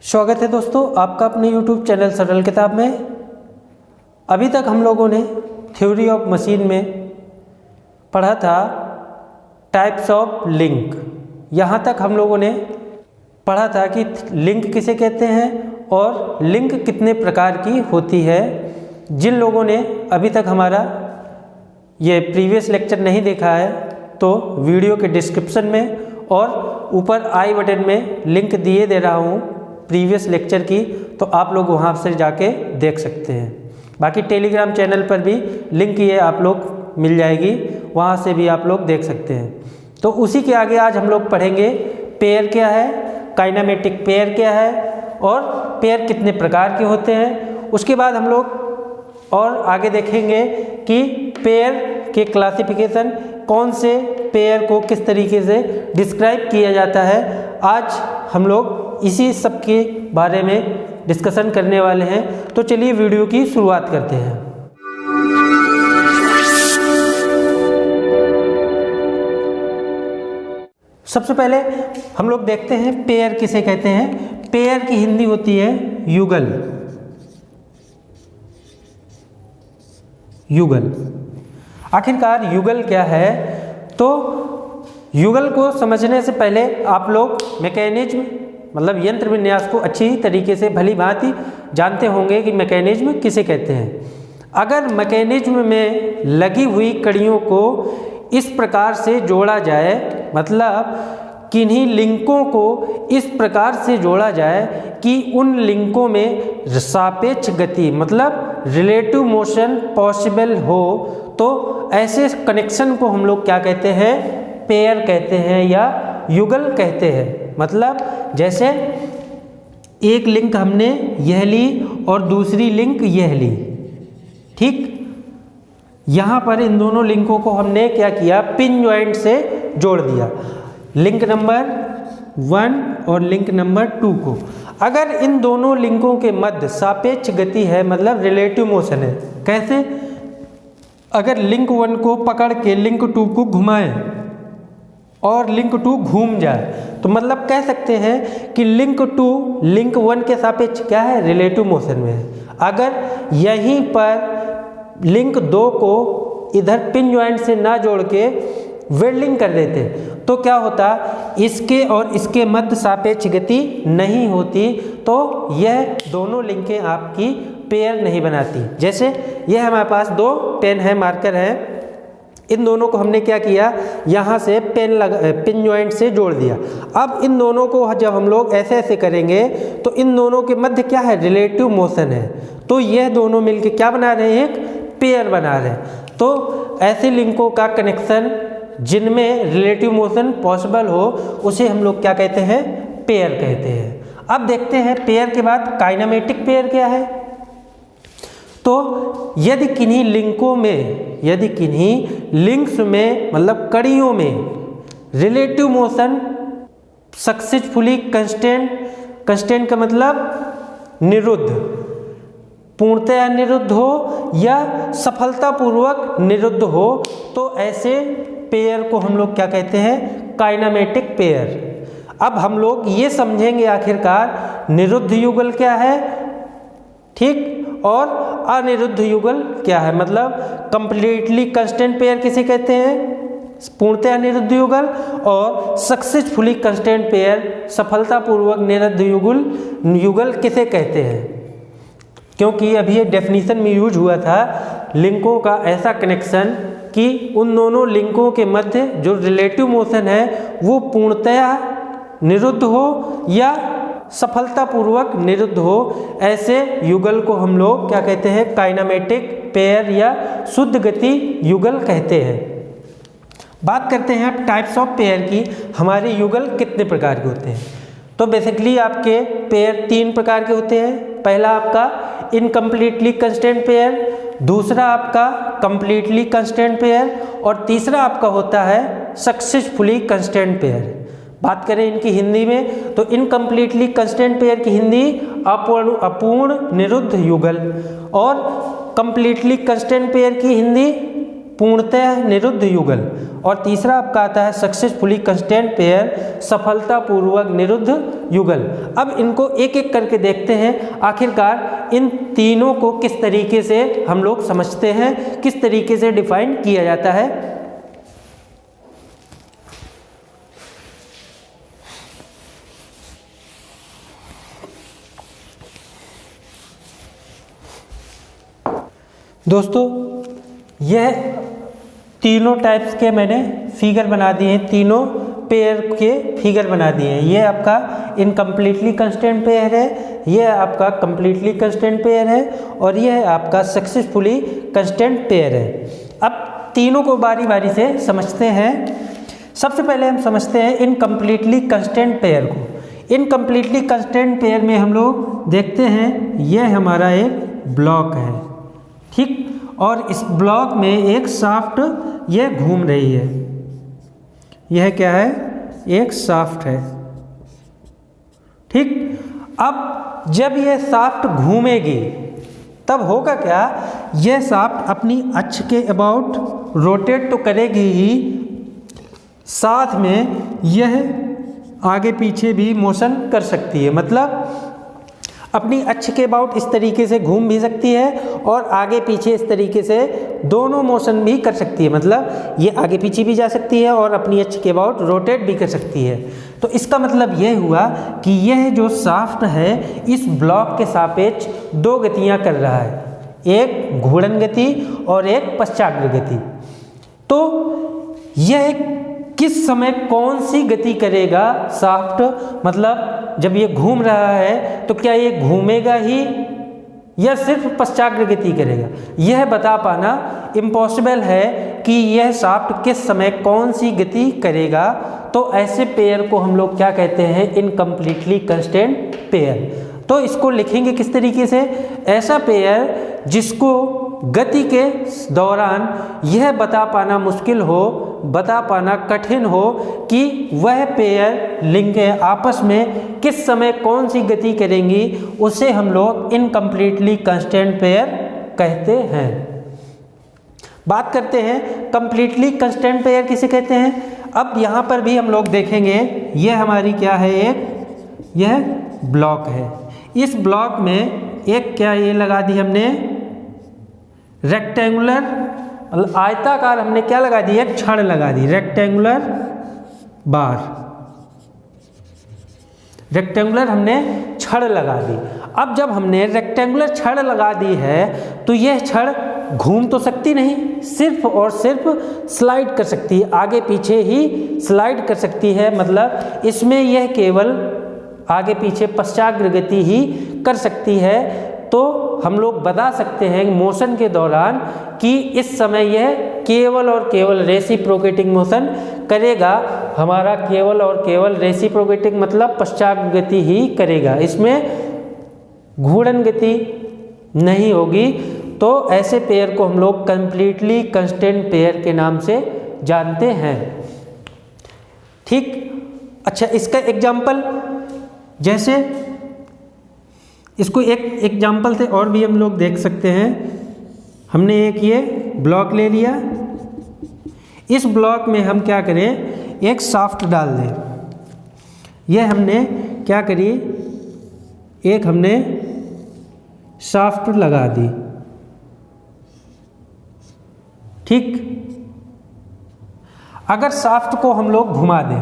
स्वागत है दोस्तों आपका अपने YouTube चैनल सरल किताब में। अभी तक हम लोगों ने थ्योरी ऑफ मशीन में पढ़ा था टाइप्स ऑफ लिंक। यहाँ तक हम लोगों ने पढ़ा था कि लिंक किसे कहते हैं और लिंक कितने प्रकार की होती है। जिन लोगों ने अभी तक हमारा ये प्रीवियस लेक्चर नहीं देखा है तो वीडियो के डिस्क्रिप्शन में और ऊपर आई बटन में लिंक दिए दे रहा हूँ प्रीवियस लेक्चर की, तो आप लोग वहाँ से जाके देख सकते हैं। बाकी टेलीग्राम चैनल पर भी लिंक ये आप लोग मिल जाएगी, वहाँ से भी आप लोग देख सकते हैं। तो उसी के आगे आज हम लोग पढ़ेंगे पेयर क्या है, काइनेमेटिक पेयर क्या है और पेयर कितने प्रकार के होते हैं। उसके बाद हम लोग और आगे देखेंगे कि पेयर के क्लासिफिकेशन, कौन से पेयर को किस तरीके से डिस्क्राइब किया जाता है। आज हम लोग इसी सब के बारे में डिस्कशन करने वाले हैं। तो चलिए वीडियो की शुरुआत करते हैं। सबसे पहले हम लोग देखते हैं पेयर किसे कहते हैं। पेयर की हिंदी होती है युगल। युगल आखिरकार युगल क्या है, तो युगल को समझने से पहले आप लोग मैकेनिज्म मतलब यंत्र विन्यास को अच्छी तरीके से भली भांति जानते होंगे कि मैकेनिज्म किसे कहते हैं। अगर मैकेनिज्म में लगी हुई कड़ियों को इस प्रकार से जोड़ा जाए, मतलब किन्हीं लिंकों को इस प्रकार से जोड़ा जाए कि उन लिंकों में सापेक्ष गति मतलब रिलेटिव मोशन पॉसिबल हो, तो ऐसे कनेक्शन को हम लोग क्या कहते हैं, पेयर कहते हैं या युगल कहते हैं। मतलब जैसे एक लिंक हमने यह ली और दूसरी लिंक यह ली, ठीक। यहाँ पर इन दोनों लिंकों को हमने क्या किया, पिन जॉइंट से जोड़ दिया, लिंक नंबर 1 और लिंक नंबर 2 को। अगर इन दोनों लिंकों के मध्य सापेक्ष गति है मतलब रिलेटिव मोशन है, कैसे, अगर लिंक 1 को पकड़ के लिंक 2 को घुमाएं और लिंक 2 घूम जाए तो मतलब कह सकते हैं कि लिंक 2 लिंक 1 के सापेक्ष क्या है, रिलेटिव मोशन में है। अगर यहीं पर लिंक 2 को इधर पिन जॉइंट से ना जोड़ के वेल्डिंग कर देते तो क्या होता, इसके और इसके मध्य सापेक्ष गति नहीं होती, तो यह दोनों लिंकें आपकी पेयर नहीं बनाती। जैसे यह हमारे पास 2 पेन है, मार्कर है, इन दोनों को हमने क्या किया, यहाँ से पिन जॉइंट से जोड़ दिया। अब इन दोनों को जब हम लोग ऐसे ऐसे करेंगे तो इन दोनों के मध्य क्या है, रिलेटिव मोशन है, तो यह दोनों मिलके क्या बना रहे हैं, एक पेयर बना रहे हैं। तो ऐसे लिंकों का कनेक्शन जिनमें रिलेटिव मोशन पॉसिबल हो उसे हम लोग क्या कहते हैं, पेयर कहते हैं। अब देखते हैं पेयर के बाद काइनेमेटिक पेयर क्या है। तो यदि किन्हीं लिंक्स में मतलब कड़ियों में रिलेटिव मोशन सक्सेसफुली कंस्टेंट का मतलब निरुद्ध, पूर्णतया निरुद्ध हो या सफलतापूर्वक निरुद्ध हो, तो ऐसे पेयर को हम लोग क्या कहते हैं, काइनेमेटिक पेयर। अब हम लोग ये समझेंगे आखिरकार निरुद्ध युगल क्या है, ठीक, और अनिरुद्ध युगल क्या है। मतलब कंप्लीटली कांस्टेंट पेयर किसे कहते हैं, पूर्णतः निरुद्ध युगल, और सक्सेसफुली कांस्टेंट पेयर सफलतापूर्वक निरुद्ध युगल किसे कहते हैं। क्योंकि अभी ये डेफिनेशन में यूज हुआ था लिंकों का ऐसा कनेक्शन कि उन दोनों लिंकों के मध्य जो रिलेटिव मोशन है वो पूर्णतया निरुद्ध हो या सफलतापूर्वक निरुद्ध हो, ऐसे युगल को हम लोग क्या कहते हैं, काइनेमेटिक पेयर या शुद्ध गति युगल कहते हैं। बात करते हैं अब टाइप्स ऑफ पेयर की, हमारे युगल कितने प्रकार के होते हैं। तो बेसिकली आपके पेयर 3 प्रकार के होते हैं। पहला आपका इनकम्प्लीटली कंस्टेंट पेयर, दूसरा आपका कंप्लीटली कंस्टेंट पेयर और तीसरा आपका होता है सक्सेसफुली कंस्टेंट पेयर। बात करें इनकी हिंदी में तो इनकम्प्लीटली कंस्टेंट पेयर की हिंदी अपूर्ण निरुद्ध युगल और कंप्लीटली कंस्टेंट पेयर की हिंदी पूर्णतः निरुद्ध युगल, और तीसरा आपका आता है सक्सेसफुली कंस्टेंट पेयर, सफलतापूर्वक निरुद्ध युगल। अब इनको एक एक करके देखते हैं, आखिरकार इन तीनों को किस तरीके से हम लोग समझते हैं, किस तरीके से डिफाइन किया जाता है। दोस्तों यह तीनों टाइप्स के मैंने फिगर बना दिए हैं, तीनों पेयर के फिगर बना दिए हैं। ये आपका इनकम्प्लीटली कंस्टेंट पेयर है, ये आपका कंप्लीटली कंस्टेंट पेयर है, और यह आपका सक्सेसफुली कंस्टेंट पेयर है। अब तीनों को बारी बारी से समझते हैं। सबसे पहले हम समझते हैं इनकम्प्लीटली कंस्टेंट पेयर को। इनकम्प्लीटली कंस्टेंट पेयर में हम लोग देखते हैं, यह हमारा एक ब्लॉक है, ठीक, और इस ब्लॉक में एक शाफ्ट यह घूम रही है। यह क्या है? एक शाफ्ट है, ठीक। अब जब यह शाफ्ट घूमेगी तब होगा क्या? यह शाफ्ट अपनी अक्ष के अबाउट रोटेट तो करेगी ही, साथ में यह आगे पीछे भी मोशन कर सकती है। मतलब अपनी अक्ष के अबाउट इस तरीके से घूम भी सकती है और आगे पीछे इस तरीके से दोनों मोशन भी कर सकती है। मतलब ये आगे पीछे भी जा सकती है और अपनी अक्ष के अबाउट रोटेट भी कर सकती है। तो इसका मतलब यह हुआ कि यह जो शाफ्ट है इस ब्लॉक के सापेक्ष दो गतियां कर रहा है, एक घूर्णन गति और एक पश्चाग्र गति। तो यह किस समय कौन सी गति करेगा शाफ्ट, मतलब जब ये घूम रहा है तो क्या ये घूमेगा ही या सिर्फ पश्चाग्र गति करेगा, यह बता पाना इम्पॉसिबल है कि यह शाफ्ट किस समय कौन सी गति करेगा। तो ऐसे पेयर को हम लोग क्या कहते हैं? Incompletely constant pair. तो इसको लिखेंगे किस तरीके से? ऐसा पेयर जिसको गति के दौरान यह बता पाना मुश्किल हो, बता पाना कठिन हो कि वह पेयर लिंक आपस में किस समय कौन सी गति करेंगी, उसे हम लोग इनकम्प्लीटली कंस्टेंट पेयर कहते हैं। बात करते हैं कंप्लीटली कंस्टेंट पेयर किसे कहते हैं। अब यहाँ पर भी हम लोग देखेंगे, यह हमारी क्या है? यह ब्लॉक है। इस ब्लॉक में एक क्या ये लगा दी हमने? रेक्टेंगुलर, मतलब आयताकार हमने क्या लगा दी? एक छड़ लगा दी, रेक्टेंगुलर बार, रेक्टेंगुलर हमने छड़ लगा दी। अब जब हमने रेक्टेंगुलर छड़ लगा दी है तो यह छड़ घूम तो सकती नहीं, सिर्फ और सिर्फ स्लाइड कर सकती है, आगे पीछे ही स्लाइड कर सकती है। मतलब इसमें यह केवल आगे पीछे पश्चाग्र गति ही कर सकती है। तो हम लोग बता सकते हैं मोशन के दौरान कि इस समय यह केवल और केवल रेसिप्रोकेटिंग मोशन करेगा। हमारा केवल और केवल रेसिप्रोकेटिंग मतलब पश्चाग्र गति ही करेगा, इसमें घूर्णन गति नहीं होगी। तो ऐसे पेयर को हम लोग कंप्लीटली कंस्टेंट पेयर के नाम से जानते हैं, ठीक। अच्छा, इसका एग्जाम्पल, जैसे इसको एक एग्जाम्पल से और भी हम लोग देख सकते हैं। हमने एक ये ब्लॉक ले लिया, इस ब्लॉक में हम क्या करें? एक शाफ्ट डाल दें। यह हमने क्या करी? एक हमने शाफ्ट लगा दी, ठीक। अगर शाफ्ट को हम लोग घुमा दें,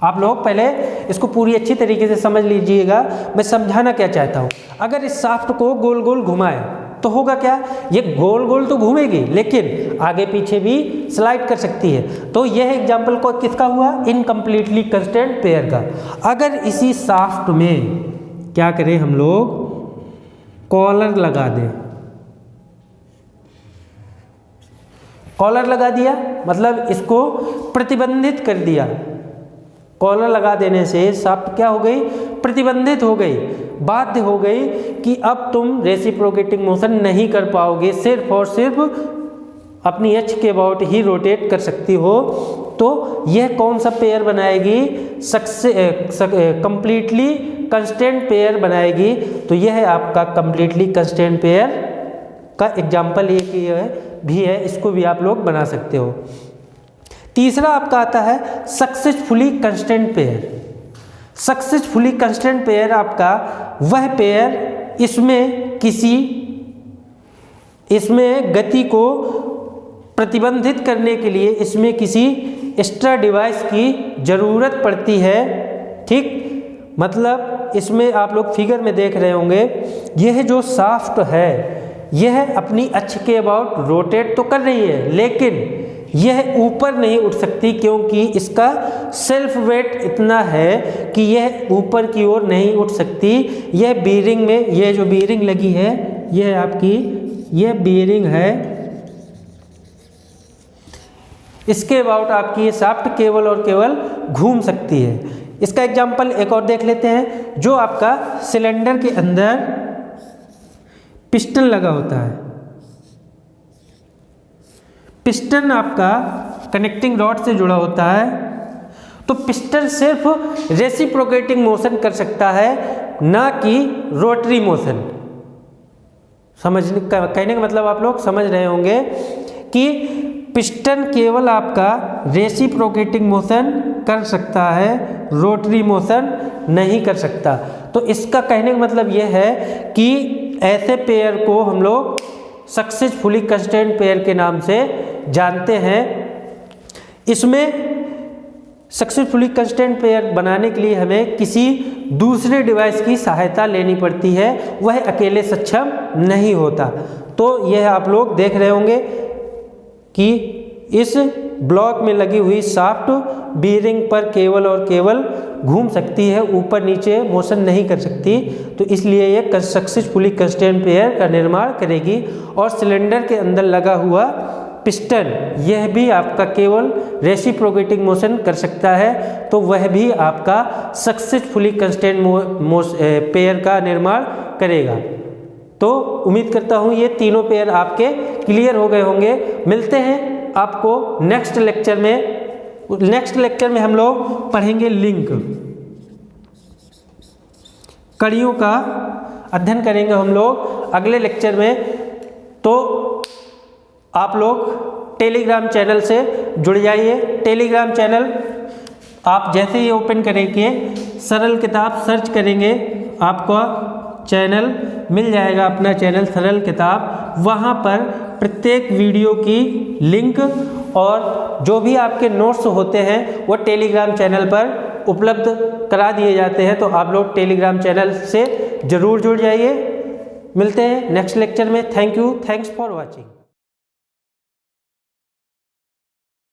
आप लोग पहले इसको पूरी अच्छी तरीके से समझ लीजिएगा, मैं समझाना क्या चाहता हूँ। अगर इस शाफ्ट को गोल गोल घुमाएं तो होगा क्या? ये गोल गोल तो घूमेगी लेकिन आगे पीछे भी स्लाइड कर सकती है। तो यह एग्जाम्पल को किसका हुआ? इनकम्प्लीटली कंस्टेंट पेयर का। अगर इसी शाफ्ट में क्या करें हम लोग? कॉलर लगा दें। कॉलर लगा दिया मतलब इसको प्रतिबंधित कर दिया। कॉलर लगा देने से शाफ्ट क्या हो गई? प्रतिबंधित हो गई, बाध्य हो गई कि अब तुम रेसिप्रोकेटिंग मोशन नहीं कर पाओगे, सिर्फ और सिर्फ अपनी अक्ष के अबाउट ही रोटेट कर सकती हो। तो यह कौन सा पेयर बनाएगी? कंप्लीटली कंस्टेंट पेयर बनाएगी। तो यह है आपका कंप्लीटली कंस्टेंट पेयर का एग्जाम्पल, ये कि यह भी है, इसको भी आप लोग बना सकते हो। तीसरा आपका आता है successfully constant pair. Successfully constant pair आपका वह पेयर इसमें गति को प्रतिबंधित करने के लिए इसमें किसी एक्स्ट्रा डिवाइस की ज़रूरत पड़ती है। ठीक, मतलब इसमें आप लोग फिगर में देख रहे होंगे, यह जो शाफ्ट है यह अपनी अक्ष के अबाउट रोटेट तो कर रही है, लेकिन यह ऊपर नहीं उठ सकती क्योंकि इसका सेल्फ वेट इतना है कि यह ऊपर की ओर नहीं उठ सकती। यह बीयरिंग में, यह जो बीयरिंग लगी है यह आपकी यह बीयरिंग है, इसके अबाउट आपकी ये शाफ्ट केवल और केवल घूम सकती है। इसका एग्जाम्पल एक और देख लेते हैं। जो आपका सिलेंडर के अंदर पिस्टन लगा होता है, पिस्टन आपका कनेक्टिंग रॉड से जुड़ा होता है, तो पिस्टन सिर्फ रेसिप्रोकेटिंग मोशन कर सकता है, ना कि रोटरी मोशन। कहने का मतलब आप लोग समझ रहे होंगे कि पिस्टन केवल आपका रेसिप्रोकेटिंग मोशन कर सकता है, रोटरी मोशन नहीं कर सकता। तो इसका कहने का मतलब यह है कि ऐसे पेयर को हम लोग सक्सेसफुली कंस्टेंट पेयर के नाम से जानते हैं। इसमें सक्सेसफुली कंस्टेंट पेयर बनाने के लिए हमें किसी दूसरे डिवाइस की सहायता लेनी पड़ती है, वह अकेले सक्षम नहीं होता। तो यह आप लोग देख रहे होंगे कि इस ब्लॉक में लगी हुई शाफ्ट बीयरिंग पर केवल और केवल घूम सकती है, ऊपर नीचे मोशन नहीं कर सकती। तो इसलिए ये सक्सेसफुली कंस्टेंट पेयर का निर्माण करेगी। और सिलेंडर के अंदर लगा हुआ पिस्टन, यह भी आपका केवल रेसिप्रोकेटिंग मोशन कर सकता है, तो वह भी आपका सक्सेसफुली कंस्टेंट पेयर का निर्माण करेगा। तो उम्मीद करता हूँ ये तीनों पेयर आपके क्लियर हो गए होंगे। मिलते हैं आपको नेक्स्ट लेक्चर में। नेक्स्ट लेक्चर में हम लोग पढ़ेंगे लिंक, कड़ियों का अध्ययन करेंगे हम लोग अगले लेक्चर में। तो आप लोग टेलीग्राम चैनल से जुड़ जाइए। टेलीग्राम चैनल आप जैसे ही ओपन करेंगे, सरल किताब सर्च करेंगे, आपका चैनल मिल जाएगा, अपना चैनल सरल किताब। वहाँ पर प्रत्येक वीडियो की लिंक और जो भी आपके नोट्स होते हैं वो टेलीग्राम चैनल पर उपलब्ध करा दिए जाते हैं। तो आप लोग टेलीग्राम चैनल से ज़रूर जुड़ जाइए। मिलते हैं नेक्स्ट लेक्चर में। Thank you, thanks for watching.